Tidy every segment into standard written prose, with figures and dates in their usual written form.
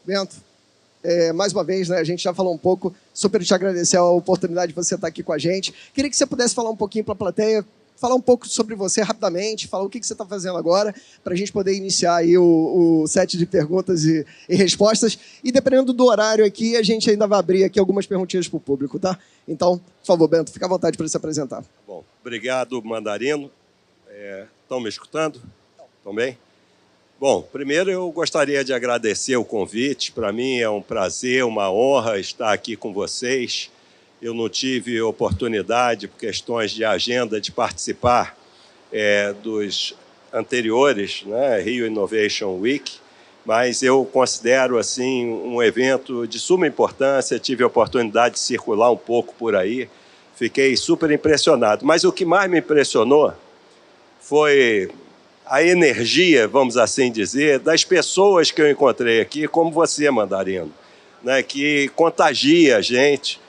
Bento, mais uma vez, né, a gente já falou um pouco, super te agradecer a oportunidade de você estar aqui com a gente. Queria que você pudesse falar um pouquinho para a plateia, falar um pouco sobre você rapidamente, falar o que você está fazendo agora, para a gente poder iniciar aí o set de perguntas e respostas. E dependendo do horário aqui, a gente ainda vai abrir aqui algumas perguntinhas para o público, tá? Então, por favor, Bento, fica à vontade para se apresentar. Bom, obrigado, Mandarino. Estão me escutando? Estão bem? Bom, primeiro eu gostaria de agradecer o convite. Para mim é um prazer, uma honra estar aqui com vocês. Eu não tive oportunidade, por questões de agenda, de participar dos anteriores, né, Rio Innovation Week, mas eu considero assim um evento de suma importância. Tive a oportunidade de circular um pouco por aí, fiquei super impressionado. Mas o que mais me impressionou foi a energia, vamos assim dizer, das pessoas que eu encontrei aqui, como você, Mandarino, né, que contagia a gente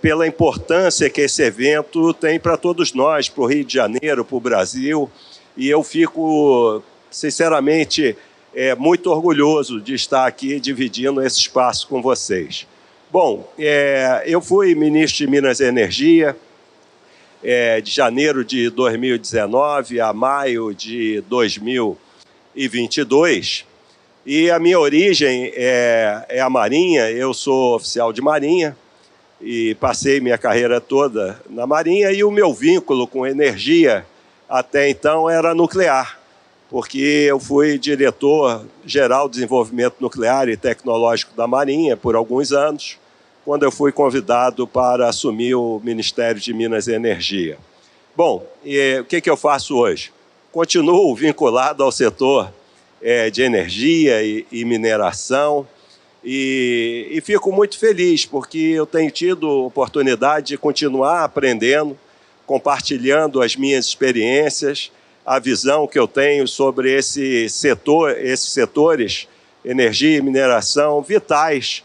pela importância que esse evento tem para todos nós, para o Rio de Janeiro, para o Brasil, e eu fico, sinceramente, muito orgulhoso de estar aqui dividindo esse espaço com vocês. Bom, eu fui ministro de Minas e Energia, de janeiro de 2019 a maio de 2022. E a minha origem é a Marinha. Eu sou oficial de Marinha e passei minha carreira toda na Marinha, e o meu vínculo com energia até então era nuclear, porque eu fui diretor-geral de desenvolvimento nuclear e tecnológico da Marinha por alguns anos, quando eu fui convidado para assumir o Ministério de Minas e Energia. Bom, o que eu faço hoje? Continuo vinculado ao setor de energia e mineração, e fico muito feliz, porque eu tenho tido oportunidade de continuar aprendendo, compartilhando as minhas experiências, a visão que eu tenho sobre esses setores, energia e mineração, vitais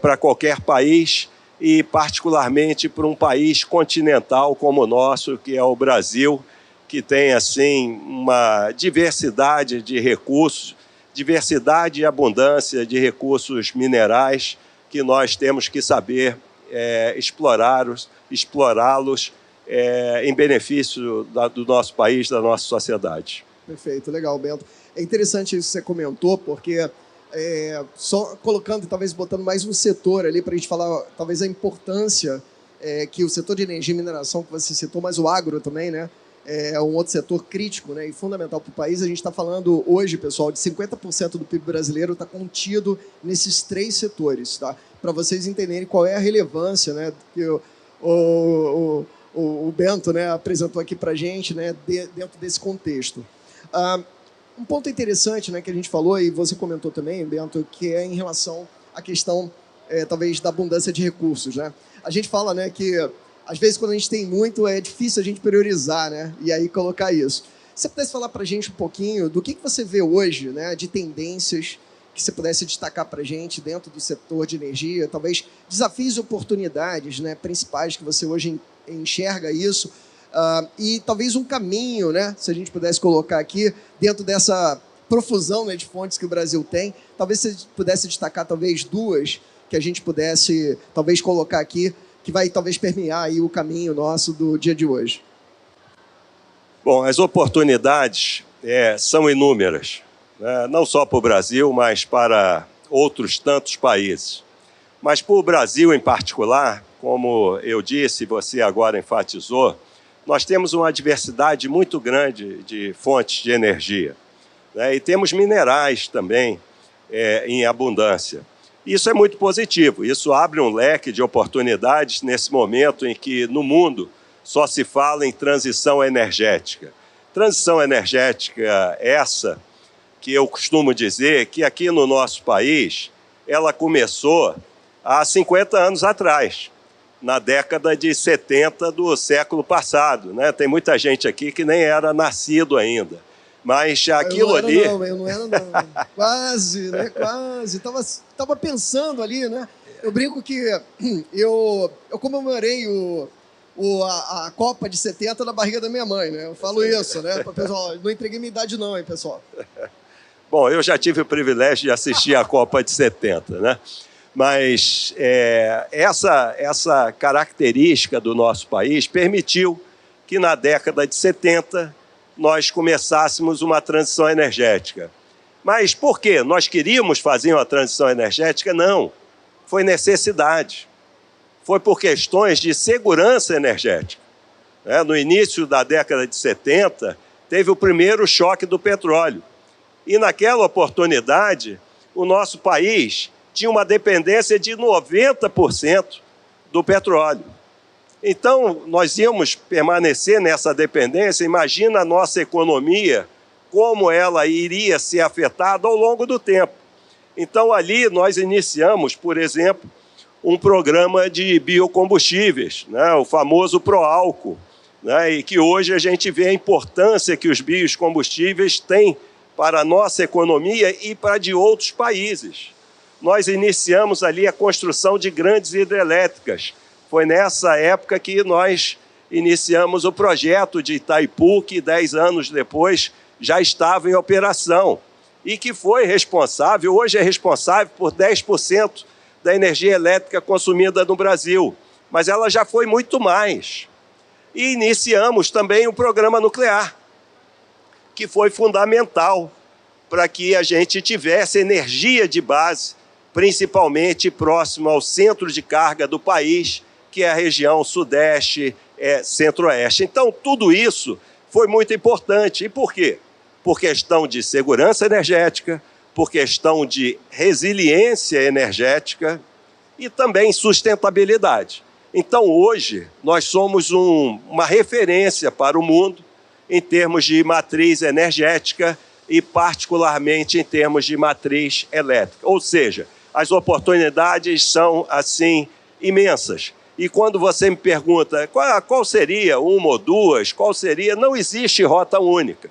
para qualquer país, e particularmente para um país continental como o nosso, que é o Brasil, que tem assim uma diversidade de recursos, diversidade e abundância de recursos minerais, que nós temos que saber explorá-los em benefício do nosso país, da nossa sociedade. Perfeito, legal, Bento. É interessante isso que você comentou, porque só colocando, talvez botando mais um setor ali para a gente falar, talvez a importância que o setor de energia e mineração que você citou, mas o agro também, né? É um outro setor crítico, né, e fundamental para o país. A gente está falando hoje, pessoal, de 50% do PIB brasileiro está contido nesses três setores, tá? Para vocês entenderem qual é a relevância, né, que o Bento, né, apresentou aqui para a gente, né, dentro desse contexto. Um ponto interessante, né, que a gente falou, e você comentou também, Bento, que é em relação à questão, talvez, da abundância de recursos, né? A gente fala, né, que às vezes quando a gente tem muito é difícil a gente priorizar, né, e aí colocar isso. Se você pudesse falar para a gente um pouquinho do que você vê hoje, né, de tendências que você pudesse destacar para a gente dentro do setor de energia, talvez desafios e oportunidades, né, principais que você hoje enxerga isso, e talvez um caminho, né, se a gente pudesse colocar aqui, dentro dessa profusão, né, de fontes que o Brasil tem, talvez você pudesse destacar talvez duas que a gente pudesse talvez colocar aqui, que vai talvez permear aí o caminho nosso do dia de hoje. Bom, as oportunidades são inúmeras, né? Não só para o Brasil, mas para outros tantos países. Mas para o Brasil em particular, como eu disse, você agora enfatizou, nós temos uma diversidade muito grande de fontes de energia, né? E temos minerais também em abundância. Isso é muito positivo, isso abre um leque de oportunidades nesse momento em que, no mundo, só se fala em transição energética. Transição energética essa que eu costumo dizer que aqui no nosso país, ela começou há 50 anos atrás, na década de 70 do século passado, né? Tem muita gente aqui que nem era nascido ainda. Mas aquilo ali... Eu não era, não. Quase, né? Quase. Tava pensando ali, né? Eu brinco que eu comemorei a Copa de 70 na barriga da minha mãe, né? Eu falo isso, né? Para o pessoal, não entreguei minha idade não, hein, pessoal? Bom, eu já tive o privilégio de assistir a Copa de 70, né? Mas essa característica do nosso país permitiu que na década de 70 nós começássemos uma transição energética. Mas por quê? Nós queríamos fazer uma transição energética? Não. Foi necessidade. Foi por questões de segurança energética. No início da década de 70, teve o primeiro choque do petróleo. E naquela oportunidade, o nosso país tinha uma dependência de 90% do petróleo. Então, nós íamos permanecer nessa dependência. Imagina a nossa economia, como ela iria ser afetada ao longo do tempo. Então, ali nós iniciamos, por exemplo, um programa de biocombustíveis, né, o famoso Proálcool, né, e que hoje a gente vê a importância que os biocombustíveis têm para a nossa economia e para de outros países. Nós iniciamos ali a construção de grandes hidrelétricas. Foi nessa época que nós iniciamos o projeto de Itaipu, que 10 anos depois já estava em operação e que foi responsável, hoje é responsável por 10% da energia elétrica consumida no Brasil, mas ela já foi muito mais. E iniciamos também o programa nuclear, que foi fundamental para que a gente tivesse energia de base, principalmente próximo ao centro de carga do país, que é a região sudeste, centro-oeste. Então, tudo isso foi muito importante. E por quê? Por questão de segurança energética, por questão de resiliência energética e também sustentabilidade. Então, hoje, nós somos uma referência para o mundo em termos de matriz energética e, particularmente, em termos de matriz elétrica. Ou seja, as oportunidades são, assim, imensas. E quando você me pergunta qual seria uma ou duas, qual seria, não existe rota única.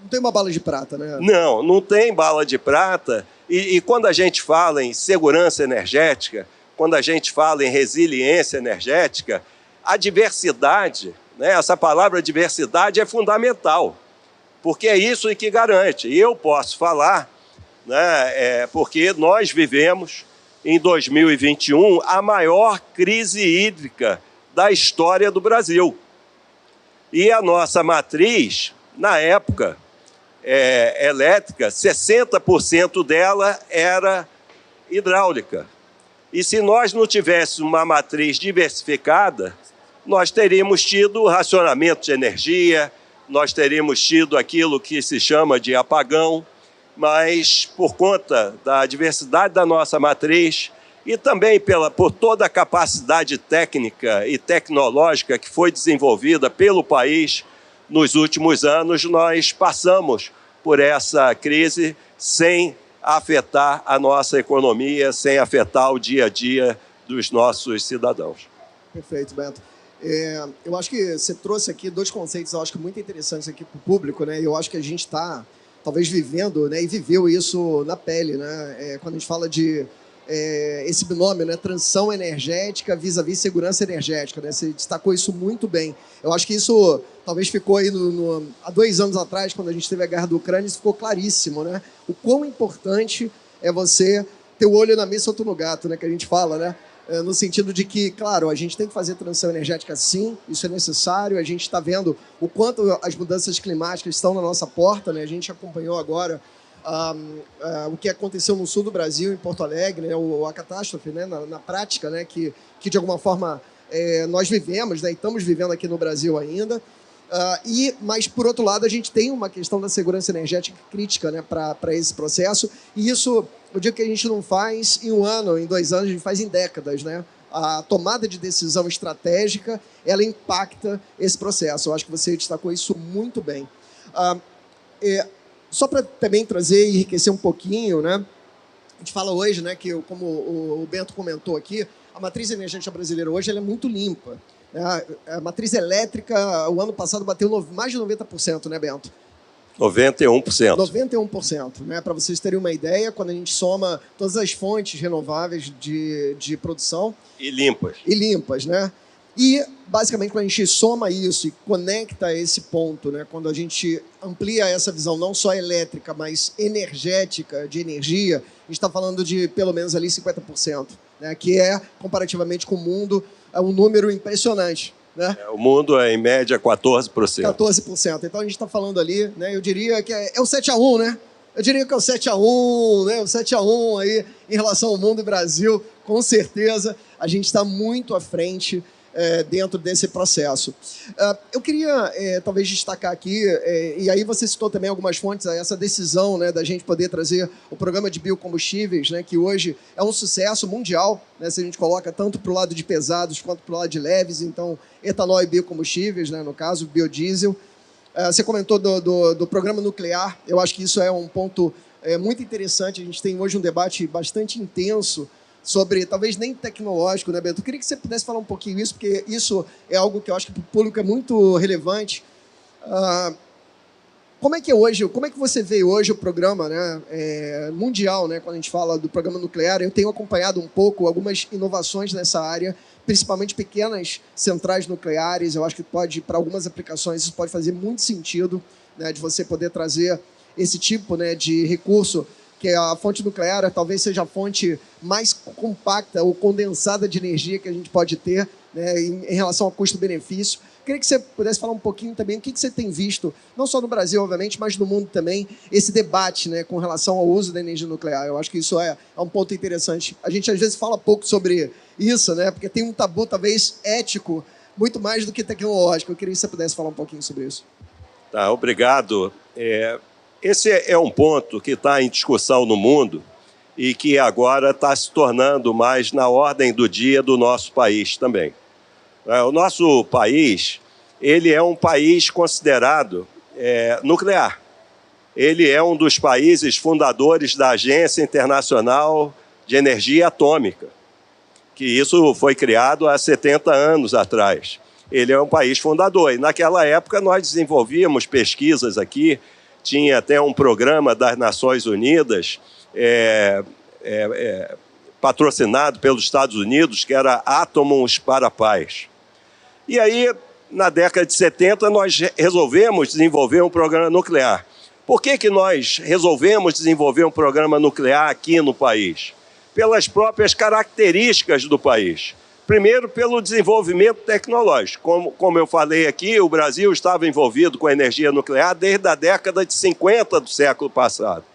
Não tem uma bala de prata, né? Não, não tem bala de prata. E quando a gente fala em segurança energética, quando a gente fala em resiliência energética, a diversidade, né, essa palavra diversidade é fundamental, porque é isso que garante. E eu posso falar, né, porque nós vivemos, em 2021, a maior crise hídrica da história do Brasil. E a nossa matriz, na época, elétrica, 60% dela era hidráulica. E se nós não tivéssemos uma matriz diversificada, nós teríamos tido racionamento de energia, nós teríamos tido aquilo que se chama de apagão, mas por conta da diversidade da nossa matriz e também por toda a capacidade técnica e tecnológica que foi desenvolvida pelo país nos últimos anos, nós passamos por essa crise sem afetar a nossa economia, sem afetar o dia a dia dos nossos cidadãos. Perfeito, Bento. Eu acho que você trouxe aqui dois conceitos, eu acho que muito interessantes aqui para o público, né? Eu acho que a gente está, talvez, vivendo, né, e viveu isso na pele, né? Quando a gente fala de esse binômio, né, transição energética vis-à-vis segurança energética, né? Você destacou isso muito bem. Eu acho que isso talvez ficou aí há 2 anos atrás, quando a gente teve a guerra da Ucrânia, isso ficou claríssimo, né? O quão importante é você ter o olho na missa, outro no gato, né? Que a gente fala, né? No sentido de que, claro, a gente tem que fazer transição energética sim, isso é necessário, a gente está vendo o quanto as mudanças climáticas estão na nossa porta, né? A gente acompanhou agora o que aconteceu no sul do Brasil, em Porto Alegre, né? A catástrofe, né? Na prática, né? Que de alguma forma nós vivemos, né? E estamos vivendo aqui no Brasil ainda. Mas, por outro lado, a gente tem uma questão da segurança energética crítica, né, para esse processo. E isso, eu digo que a gente não faz em 1 ano, em 2 anos, a gente faz em décadas, né? A tomada de decisão estratégica, ela impacta esse processo. Eu acho que você destacou isso muito bem. Só para também trazer e enriquecer um pouquinho, né? A gente fala hoje, né, que, como o Bento comentou aqui, a matriz energética brasileira hoje ela é muito limpa. A matriz elétrica, o ano passado, bateu mais de 90%, né, Bento? 91%. 91%, né? Para vocês terem uma ideia, quando a gente soma todas as fontes renováveis de produção. E limpas. E limpas, né? E, basicamente, quando a gente soma isso e conecta esse ponto, né, quando a gente amplia essa visão não só elétrica, mas energética, de energia, a gente está falando de pelo menos ali 50%, né, que é, comparativamente com o mundo, é um número impressionante. Né? O mundo é, em média, 14%. 14%. Então, a gente está falando ali, né, eu diria que é o 7-1, né? Eu diria que é o 7-1, né? O 7-1 aí em relação ao mundo e Brasil, com certeza a gente está muito à frente dentro desse processo. Eu queria talvez destacar aqui, e aí você citou também algumas fontes, essa decisão, né, da gente poder trazer o programa de biocombustíveis, né, que hoje é um sucesso mundial, né, se a gente coloca tanto para o lado de pesados quanto para o lado de leves, então etanol e biocombustíveis, né, no caso biodiesel. Você comentou do programa nuclear, eu acho que isso é um ponto muito interessante, a gente tem hoje um debate bastante intenso sobre, talvez nem tecnológico, né, Bento? Eu queria que você pudesse falar um pouquinho isso, porque isso é algo que eu acho que para o público é muito relevante. Como é que você vê hoje o programa, né, mundial, né, quando a gente fala do programa nuclear? Eu tenho acompanhado um pouco algumas inovações nessa área, principalmente pequenas centrais nucleares. Eu acho que pode, para algumas aplicações, isso pode fazer muito sentido, né, de você poder trazer esse tipo, né, de recurso, que a fonte nuclear talvez seja a fonte mais compacta ou condensada de energia que a gente pode ter, né, em relação ao custo-benefício. Queria que você pudesse falar um pouquinho também o que você tem visto, não só no Brasil, obviamente, mas no mundo também, esse debate, né, com relação ao uso da energia nuclear. Eu acho que isso é um ponto interessante. A gente, às vezes, fala pouco sobre isso, né, porque tem um tabu, talvez, ético, muito mais do que tecnológico. Eu queria que você pudesse falar um pouquinho sobre isso. Tá, obrigado. Esse é um ponto que está em discussão no mundo e que agora está se tornando mais na ordem do dia do nosso país também. O nosso país, ele é um país considerado nuclear. Ele é um dos países fundadores da Agência Internacional de Energia Atômica, que isso foi criado há 70 anos atrás. Ele é um país fundador. E naquela época nós desenvolvíamos pesquisas aqui, tinha até um programa das Nações Unidas, patrocinado pelos Estados Unidos, que era Átomos para a Paz. E aí, na década de 70, nós resolvemos desenvolver um programa nuclear. Por que nós resolvemos desenvolver um programa nuclear aqui no país? Pelas próprias características do país. Primeiro, pelo desenvolvimento tecnológico. Como eu falei aqui, o Brasil estava envolvido com a energia nuclear desde a década de 50 do século passado.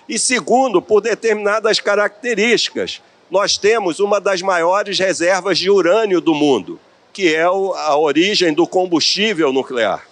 E segundo, por determinadas características. Nós temos uma das maiores reservas de urânio do mundo, que é a origem do combustível nuclear.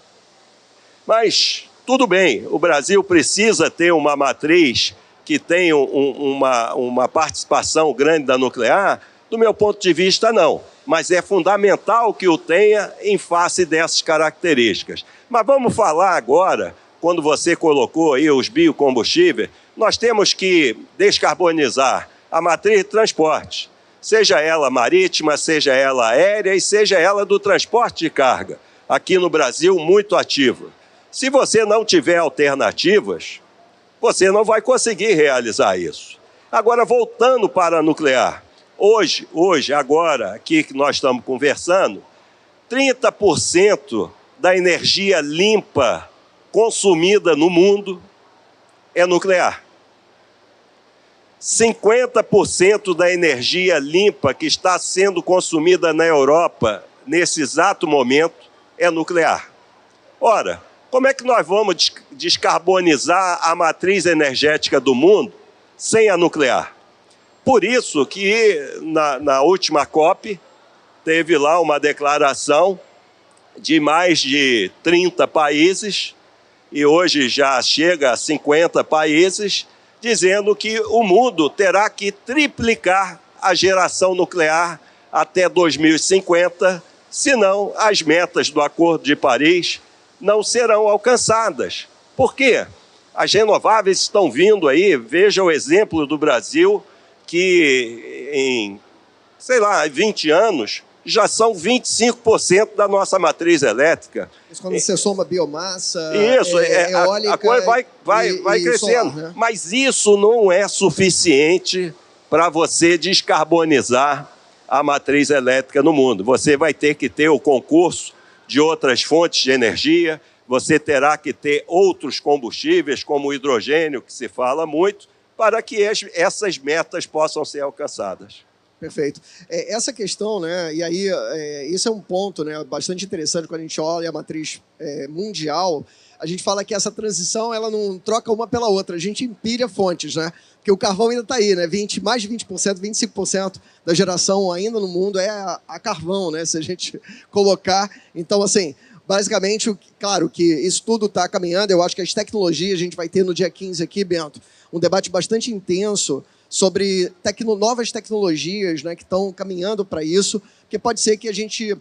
Mas, tudo bem, o Brasil precisa ter uma matriz que tenha uma participação grande da nuclear. Do meu ponto de vista, não. Mas é fundamental que o tenha em face dessas características. Mas vamos falar agora, quando você colocou aí os biocombustíveis, nós temos que descarbonizar a matriz de transporte, seja ela marítima, seja ela aérea e seja ela do transporte de carga. Aqui no Brasil, muito ativa. Se você não tiver alternativas, você não vai conseguir realizar isso. Agora, voltando para a nuclear. Hoje, agora, aqui que nós estamos conversando, 30% da energia limpa consumida no mundo é nuclear. 50% da energia limpa que está sendo consumida na Europa, nesse exato momento, é nuclear. Ora, como é que nós vamos descarbonizar a matriz energética do mundo sem a nuclear? Por isso que, na última COP, teve lá uma declaração de mais de 30 países, e hoje já chega a 50 países, dizendo que o mundo terá que triplicar a geração nuclear até 2050, senão as metas do Acordo de Paris não serão alcançadas. Por quê? As renováveis estão vindo aí, veja o exemplo do Brasil, que em, 20 anos, já são 25% da nossa matriz elétrica. Isso quando você soma biomassa, eólica, a coisa vai crescendo. Solar, né? Mas isso não é suficiente para você descarbonizar a matriz elétrica no mundo. Você vai ter que ter o concurso de outras fontes de energia, você terá que ter outros combustíveis, como o hidrogênio, que se fala muito, para que essas metas possam ser alcançadas. Perfeito. Essa questão, né, e aí isso é um ponto, né, bastante interessante quando a gente olha a matriz mundial. A gente fala que essa transição ela não troca uma pela outra, a gente empilha fontes, né? Porque o carvão ainda está aí, né? Mais de 20%, 25% da geração ainda no mundo é a carvão, né? Se a gente colocar. Então, assim, basicamente, claro que isso tudo está caminhando. Eu acho que as tecnologias, a gente vai ter no dia 15 aqui, Bento, um debate bastante intenso sobre novas tecnologias, né, que estão caminhando para isso, porque pode ser que a gente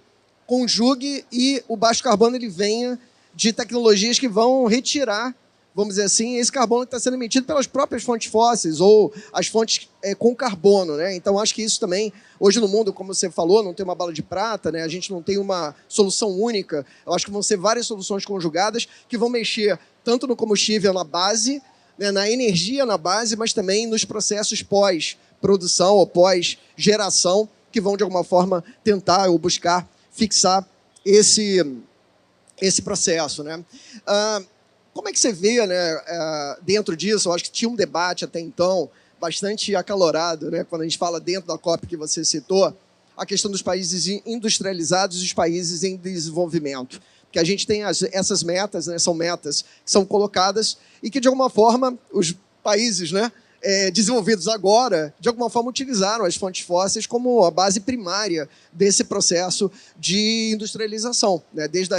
conjugue e o baixo carbono ele venha de tecnologias que vão retirar, vamos dizer assim, esse carbono que está sendo emitido pelas próprias fontes fósseis ou as fontes com carbono, né? Então, acho que isso também, hoje no mundo, como você falou, não tem uma bala de prata, né? A gente não tem uma solução única. Eu acho que vão ser várias soluções conjugadas que vão mexer tanto no combustível na base, né, na energia na base, mas também nos processos pós-produção ou pós-geração que vão, de alguma forma, tentar ou buscar fixar esse processo, né? Como é que você vê, né, dentro disso? Eu acho que tinha um debate até então bastante acalorado, né, quando a gente fala dentro da COP que você citou, a questão dos países industrializados e os países em desenvolvimento. Porque a gente tem essas metas, né, são metas que são colocadas e que, de alguma forma, os países, né, desenvolvidos agora, de alguma forma, utilizaram as fontes fósseis como a base primária desse processo de industrialização, né? Desde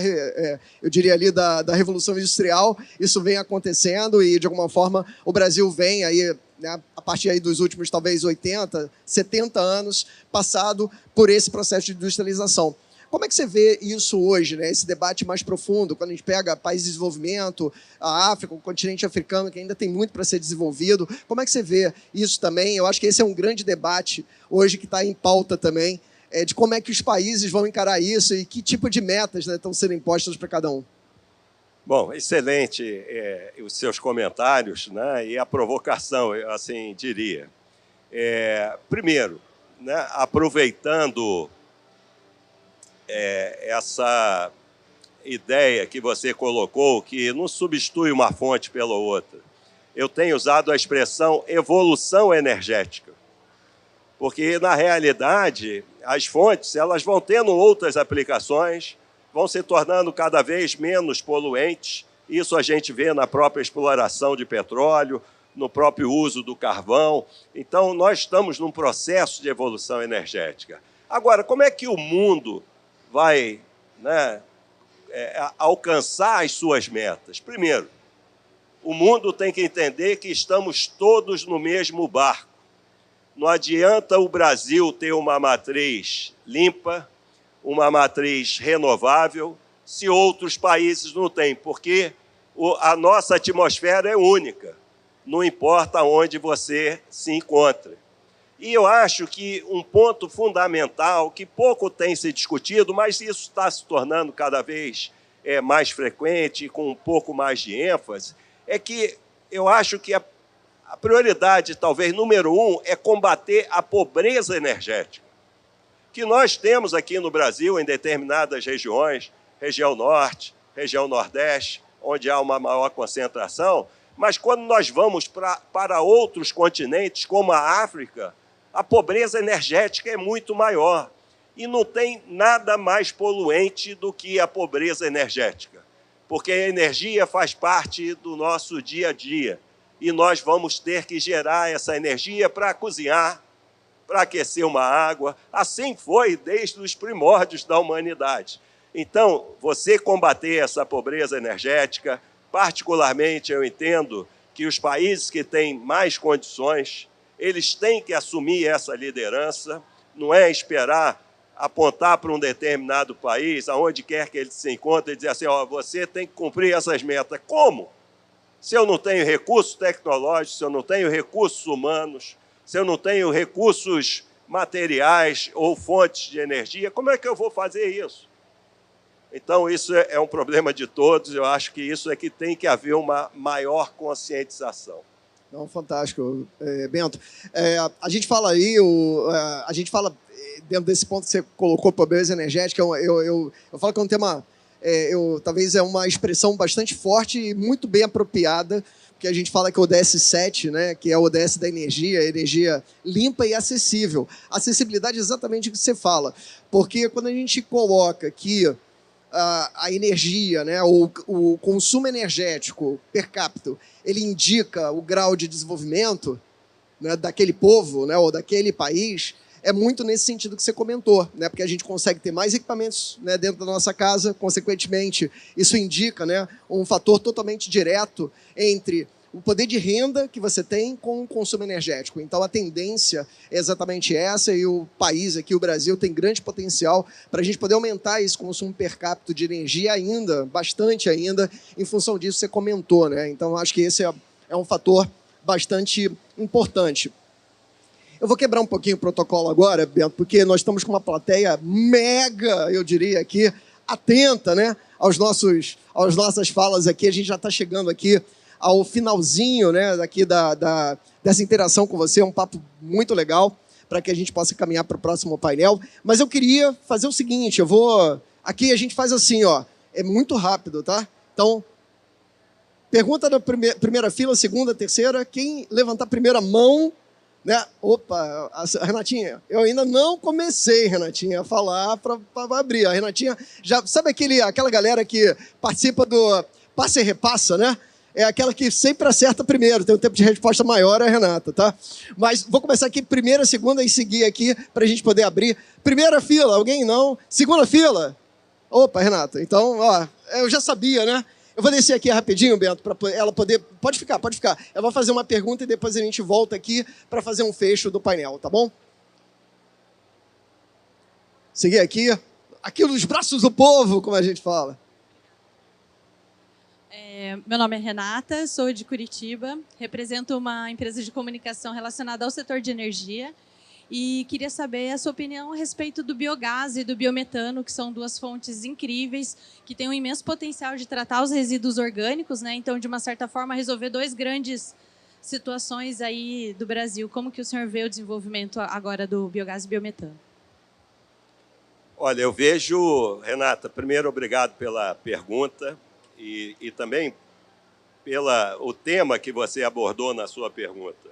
eu diria ali da Revolução Industrial, isso vem acontecendo e, de alguma forma, o Brasil vem aí, né, a partir aí dos últimos, talvez, 80, 70 anos, passado por esse processo de industrialização. Como é que você vê isso hoje, né? Esse debate mais profundo, quando a gente pega países de desenvolvimento, a África, o continente africano, que ainda tem muito para ser desenvolvido. Como é que você vê isso também? Eu acho que esse é um grande debate hoje que está em pauta também, de como é que os países vão encarar isso e que tipo de metas, né, estão sendo impostas para cada um. Bom, excelente os seus comentários, né, e a provocação, eu assim diria. Primeiro, né, aproveitando essa ideia que você colocou, que não substitui uma fonte pela outra. Eu tenho usado a expressão evolução energética, porque, na realidade, as fontes elas vão tendo outras aplicações, vão se tornando cada vez menos poluentes. Isso a gente vê na própria exploração de petróleo, no próprio uso do carvão. Então, nós estamos num processo de evolução energética. Agora, como é que o mundo vai, né, alcançar as suas metas? Primeiro, o mundo tem que entender que estamos todos no mesmo barco. Não adianta o Brasil ter uma matriz limpa, uma matriz renovável, se outros países não têm, porque a nossa atmosfera é única, não importa onde você se encontre. E eu acho que um ponto fundamental, que pouco tem se discutido, mas isso está se tornando cada vez mais frequente e com um pouco mais de ênfase, é que eu acho que a prioridade, talvez, número 1, é combater a pobreza energética, que nós temos aqui no Brasil, em determinadas regiões, região norte, região nordeste, onde há uma maior concentração, mas quando nós vamos para outros continentes, como a África, a pobreza energética é muito maior. E não tem nada mais poluente do que a pobreza energética, porque a energia faz parte do nosso dia a dia. E nós vamos ter que gerar essa energia para cozinhar, para aquecer uma água. Assim foi desde os primórdios da humanidade. Então, você combater essa pobreza energética, particularmente eu entendo que os países que têm mais condições, eles têm que assumir essa liderança, não é esperar apontar para um determinado país, aonde quer que ele se encontre, e dizer assim, ó, você tem que cumprir essas metas. Como? Se eu não tenho recursos tecnológicos, se eu não tenho recursos humanos, se eu não tenho recursos materiais ou fontes de energia, como é que eu vou fazer isso? Então, isso é um problema de todos. Eu acho que isso é que tem que haver uma maior conscientização. Não, fantástico, Bento. A gente fala aí, a gente fala dentro desse ponto que você colocou, pobreza energética, eu falo que é um tema, talvez é uma expressão bastante forte e muito bem apropriada, porque a gente fala que é o ODS 7, né, que é o ODS da energia limpa e acessível. Acessibilidade é exatamente o que você fala, porque quando a gente coloca que a energia, né, o consumo energético per capita, ele indica o grau de desenvolvimento, né, daquele povo, né, ou daquele país, é muito nesse sentido que você comentou, né, porque a gente consegue ter mais equipamentos, né, dentro da nossa casa, consequentemente, isso indica, né, um fator totalmente direto entre o poder de renda que você tem com o consumo energético. Então, a tendência é exatamente essa, e o país aqui, o Brasil, tem grande potencial para a gente poder aumentar esse consumo per capita de energia ainda, bastante ainda, em função disso que você comentou, né? Então, acho que esse é um fator bastante importante. Eu vou quebrar um pouquinho o protocolo agora, Bento, porque nós estamos com uma plateia mega, eu diria aqui, atenta, né, às nossas falas aqui. A gente já está chegando aqui ao finalzinho, né, daqui dessa interação com você. É um papo muito legal para que a gente possa caminhar para o próximo painel. Mas eu queria fazer o seguinte, aqui a gente faz assim, ó, é muito rápido, tá? Então, pergunta da primeira fila, segunda, terceira. Quem levantar a primeira mão, né? Opa, a Renatinha, eu ainda não comecei, Renatinha, a falar para abrir. A Renatinha, já sabe aquela galera que participa do Passa e Repassa, né? É aquela que sempre acerta primeiro, tem um tempo de resposta maior, é a Renata, tá? Mas vou começar aqui, primeira, segunda, e seguir aqui para a gente poder abrir. Primeira fila, alguém não? Segunda fila? Opa, Renata, então, ó, eu já sabia, né? Eu vou descer aqui rapidinho, Bento, para ela poder... Pode ficar. Eu vou fazer uma pergunta e depois a gente volta aqui para fazer um fecho do painel, tá bom? Seguir aqui nos braços do povo, como a gente fala. Meu nome é Renata, sou de Curitiba, represento uma empresa de comunicação relacionada ao setor de energia e queria saber a sua opinião a respeito do biogás e do biometano, que são duas fontes incríveis, que têm um imenso potencial de tratar os resíduos orgânicos, né? Então, de uma certa forma, resolver duas grandes situações aí do Brasil. Como que o senhor vê o desenvolvimento agora do biogás e biometano? Olha, eu vejo, Renata, primeiro, obrigado pela pergunta e também pelo tema que você abordou na sua pergunta.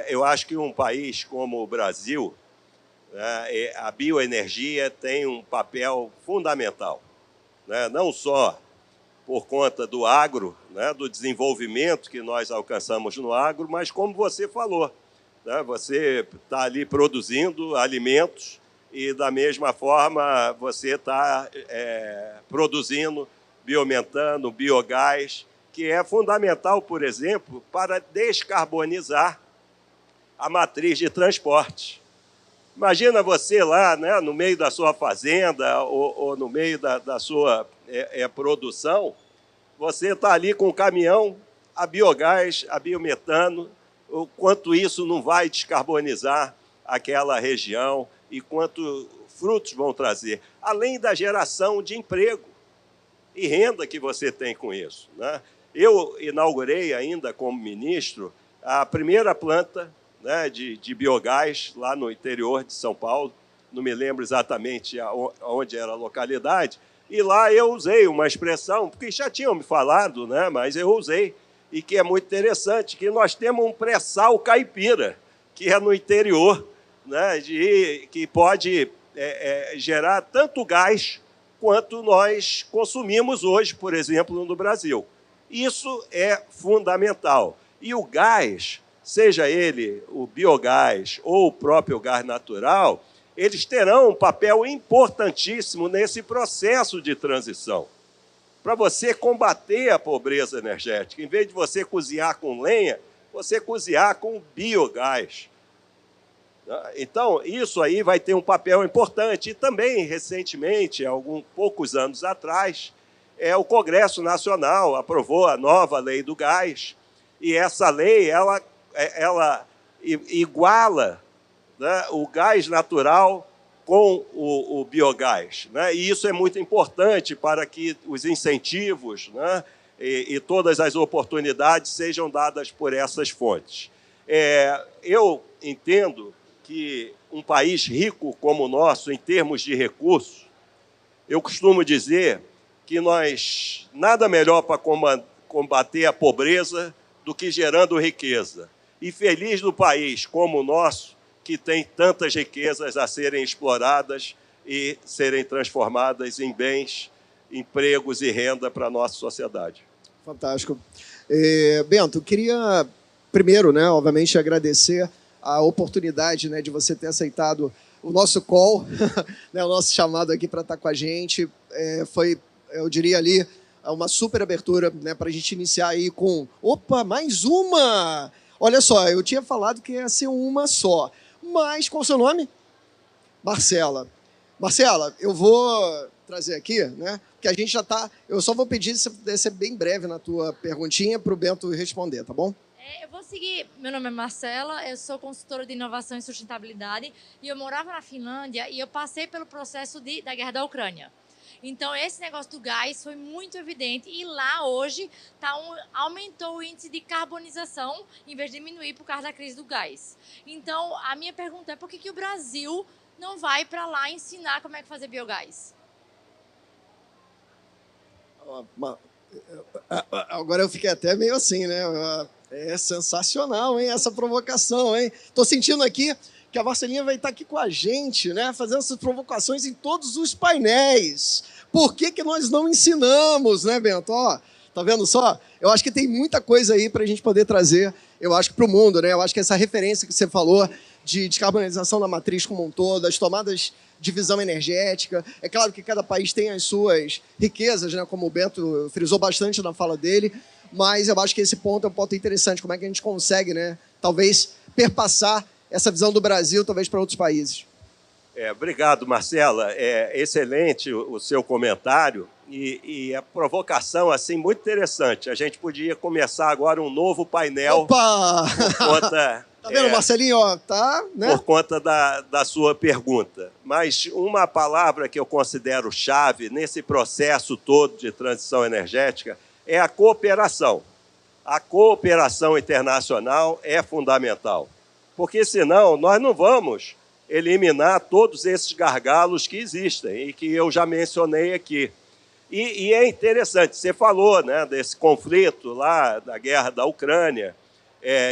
Eu acho que um país como o Brasil, né, a bioenergia tem um papel fundamental, né, não só por conta do agro, né, do desenvolvimento que nós alcançamos no agro, mas como você falou, né, você está ali produzindo alimentos e, da mesma forma, você está produzindo biometano, biogás, que é fundamental, por exemplo, para descarbonizar a matriz de transporte. Imagina você lá, né, no meio da sua fazenda ou no meio da sua produção, você está ali com o caminhão, a biogás, a biometano, o quanto isso não vai descarbonizar aquela região e quanto frutos vão trazer, além da geração de emprego e renda que você tem com isso, né? Eu inaugurei ainda como ministro a primeira planta, né, de biogás lá no interior de São Paulo, não me lembro exatamente onde era a localidade, e lá eu usei uma expressão, porque já tinham me falado, né, mas eu usei, e que é muito interessante, que nós temos um pré-sal caipira, que é no interior, né, que pode gerar tanto gás quanto nós consumimos hoje, por exemplo, no Brasil. Isso é fundamental. E o gás, seja ele o biogás ou o próprio gás natural, eles terão um papel importantíssimo nesse processo de transição. Para você combater a pobreza energética, em vez de você cozinhar com lenha, você cozinhar com biogás. Então, isso aí vai ter um papel importante. E também, recentemente, poucos anos atrás, o Congresso Nacional aprovou a nova lei do gás, e essa lei ela iguala, né, o gás natural com o biogás, né? E isso é muito importante para que os incentivos, né, e todas as oportunidades sejam dadas por essas fontes. Eu entendo que um país rico como o nosso, em termos de recursos, eu costumo dizer que nada melhor para combater a pobreza do que gerando riqueza. E feliz do país como o nosso, que tem tantas riquezas a serem exploradas e serem transformadas em bens, empregos e renda para a nossa sociedade. Fantástico. Bento, queria primeiro, né, obviamente, agradecer a oportunidade, né, de você ter aceitado o nosso call, né, o nosso chamado aqui para estar com a gente. Foi, eu diria ali, uma super abertura, né, para a gente iniciar aí com... Opa, mais uma! Olha só, eu tinha falado que ia ser uma só, mas qual o seu nome? Marcela. Marcela, eu vou trazer aqui, né, que a gente já está... Eu só vou pedir, se você puder ser bem breve na tua perguntinha, para o Bento responder, tá bom? Eu vou seguir. Meu nome é Marcela, eu sou consultora de inovação e sustentabilidade e eu morava na Finlândia e eu passei pelo processo da guerra da Ucrânia. Então, esse negócio do gás foi muito evidente e lá hoje aumentou o índice de carbonização em vez de diminuir por causa da crise do gás. Então, a minha pergunta é por que o Brasil não vai para lá ensinar como é que fazer biogás? Agora eu fiquei até meio assim, né? É sensacional, hein? Essa provocação, hein? Tô sentindo aqui que a Marcelinha vai estar aqui com a gente, né? Fazendo essas provocações em todos os painéis. Por que nós não ensinamos, né, Bento? Ó, tá vendo só? Eu acho que tem muita coisa aí para a gente poder trazer, eu acho que para o mundo, né? Eu acho que essa referência que você falou de descarbonização da matriz como um todo, as tomadas de visão energética. É claro que cada país tem as suas riquezas, né? Como o Bento frisou bastante na fala dele, mas eu acho que esse ponto é um ponto interessante. Como é que a gente consegue, né, talvez, perpassar essa visão do Brasil, talvez, para outros países? Obrigado, Marcela. É excelente o seu comentário e a provocação, assim, muito interessante. A gente podia começar agora um novo painel. Opa! Por conta... Tá vendo, Marcelinho? Ó, tá, né? Por conta da sua pergunta. Mas uma palavra que eu considero chave nesse processo todo de transição energética é a cooperação. A cooperação internacional é fundamental, porque senão nós não vamos eliminar todos esses gargalos que existem e que eu já mencionei aqui. E é interessante, você falou, né, desse conflito lá, da guerra da Ucrânia,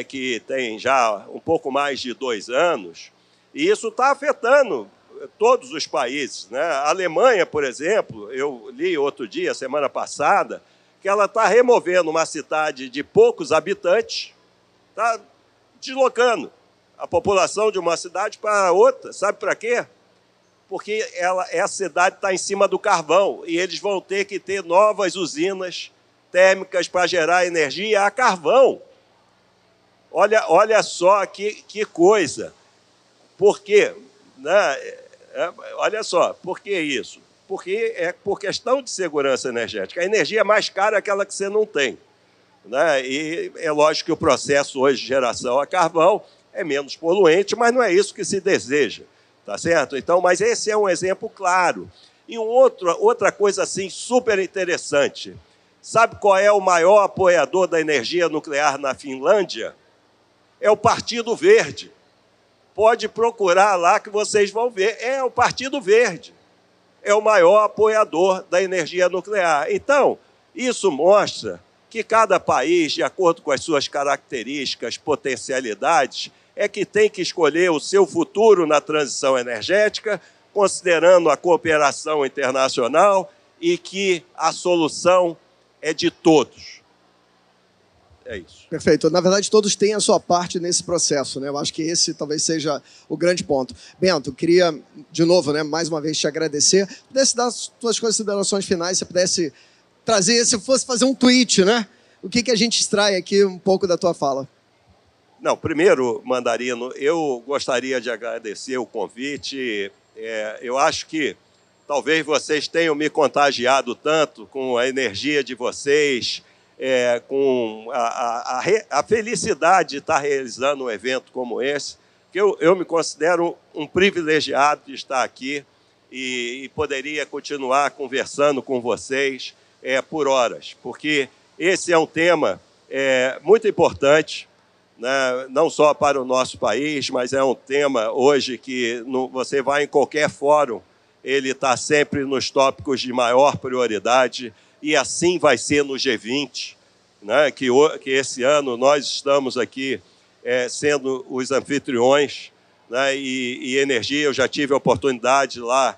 que tem já um pouco mais de 2 anos, e isso está afetando todos os países, né? A Alemanha, por exemplo, eu li outro dia, semana passada, que ela está removendo uma cidade de poucos habitantes, está deslocando a população de uma cidade para outra. Sabe para quê? Porque essa cidade está em cima do carvão e eles vão ter que ter novas usinas térmicas para gerar energia a carvão. Olha só que coisa. Por quê? Né? Olha só, por que isso? Porque é por questão de segurança energética. A energia é mais cara aquela que você não tem, né? E é lógico que o processo hoje de geração a carvão é menos poluente, mas não é isso que se deseja, tá certo? Então, mas esse é um exemplo claro. E outra coisa assim super interessante. Sabe qual é o maior apoiador da energia nuclear na Finlândia? É o Partido Verde. Pode procurar lá que vocês vão ver. É o Partido Verde. É o maior apoiador da energia nuclear. Então, isso mostra que cada país, de acordo com as suas características, potencialidades, é que tem que escolher o seu futuro na transição energética, considerando a cooperação internacional e que a solução é de todos. É isso. Perfeito. Na verdade, todos têm a sua parte nesse processo, né? Eu acho que esse talvez seja o grande ponto. Bento, queria, de novo, né, mais uma vez te agradecer. Pudesse dar as tuas considerações finais, se pudesse trazer, se fosse fazer um tweet, né? O que a gente extrai aqui um pouco da tua fala? Não, primeiro, Mandarino, eu gostaria de agradecer o convite. Eu acho que talvez vocês tenham me contagiado tanto com a energia de vocês, com a felicidade de estar realizando um evento como esse, que eu me considero um privilegiado de estar aqui e poderia continuar conversando com vocês por horas, porque esse é um tema muito importante, né, não só para o nosso país, mas é um tema hoje que você vai em qualquer fórum, ele está sempre nos tópicos de maior prioridade, e assim vai ser no G20, né, que esse ano nós estamos aqui sendo os anfitriões, né, e energia, eu já tive a oportunidade lá,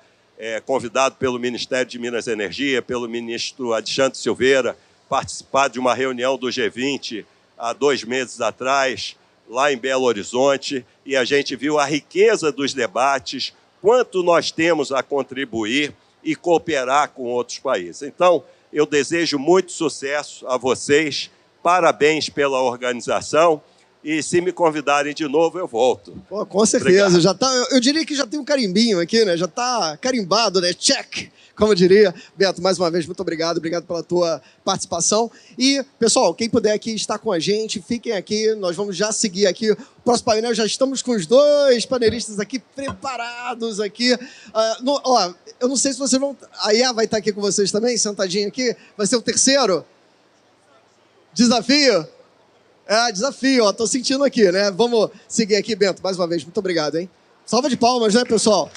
convidado pelo Ministério de Minas e Energia, pelo ministro Alexandre Silveira, participar de uma reunião do G20 há 2 meses atrás, lá em Belo Horizonte, e a gente viu a riqueza dos debates, quanto nós temos a contribuir e cooperar com outros países. Então, eu desejo muito sucesso a vocês, parabéns pela organização, e se me convidarem de novo, eu volto. Pô, com certeza. Já tá, eu diria que já tem um carimbinho aqui, né? Já está carimbado, né? Check, como diria. Beto, mais uma vez, muito obrigado. Obrigado pela tua participação. E, pessoal, quem puder aqui estar com a gente, fiquem aqui. Nós vamos já seguir aqui o próximo painel. Já estamos com os 2 panelistas aqui preparados aqui. Eu não sei se vocês vão... A Iá vai estar aqui com vocês também, sentadinha aqui. Vai ser o 3º? Desafio? Desafio, tô sentindo aqui, né? Vamos seguir aqui, Bento, mais uma vez. Muito obrigado, hein? Salva de palmas, né, pessoal?